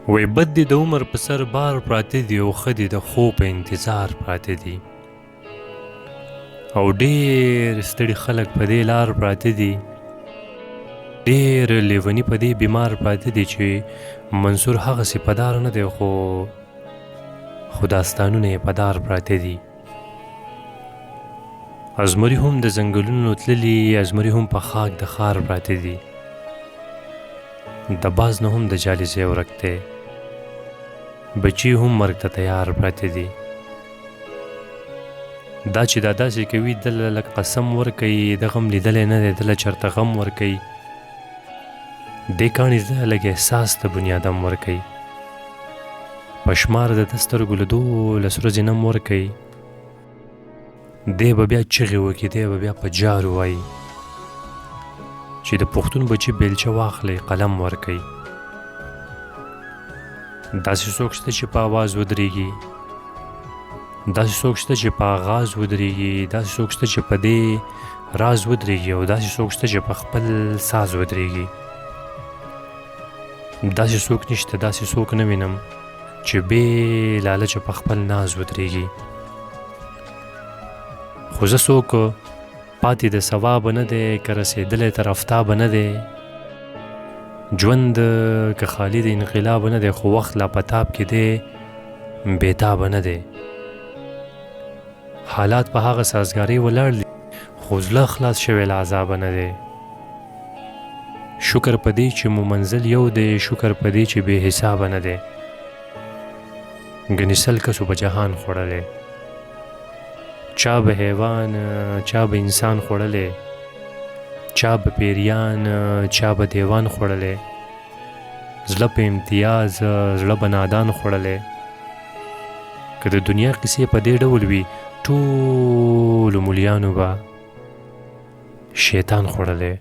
وای بد دي د عمر په سر بار پراته دي او ښه دي د خوب په انتظار پراته دي او ډېر ستړي خلک په دې لار پراته دي ډېر لیوني په دې بیمار پراته دي چې منصور هغسې په دار نه دی خو داستانونه یې په دار پراته دي ازمري هم د ځنګلونو تللي ازمري هم په خاک د ښار پراته دي د باز نه هم د جالې ځای ورک دی بچي هم مرګ ته تیار پراته دي دا چې دا داسې کوي دله لږ قسم ورکوي د غم لیدلی نه دی دله چېرته غم ورکوي دې کاڼي ته لږ احساس د بنیادم ورکوي په شمار د ده سترګو له 12 ورځې نم ورکوي دی به بیا چغې وکړي دی به بیا په جارو وایي چې د پښتون بچي بیلچه واخلئ قلم ورکوي داسې څوک شته چې په آواز ودرېږي داسې څوک شته چې په آغاز ودرېږي داسې څوک شته چې په دې راز ودرېږي او داسې څوک شته چې په خپل ساز ودرېږي داسې څوک نشته داسې څوک نه وینم چې بې لالچه په خپل ناز ودرېږي خو زه څوک پاتې د ثوابه نه دی که رسېدلی تر افتابه نه دی ژوند که خالي د انقلابه نه دی خو وخت لا په تاب کې دی بېتابه نه دی حالات په هغه سازګارۍ ولاړ دي خو زړه خلاص شوی له عذابه نه دی شکر په دې چې مو منزل یو دی شکر په دې چې بې حسابه نه دی ګنې سل کسو په جهان خوړلی چا به حیوان چا به انسان خوړلی چا به پیریان چا به دیوان خوړلی زړه په امتیاز زړه به نادان خوړلی که د دنیا قصې په دې ډول وي ټولو مولیانو به شیطان خوړلی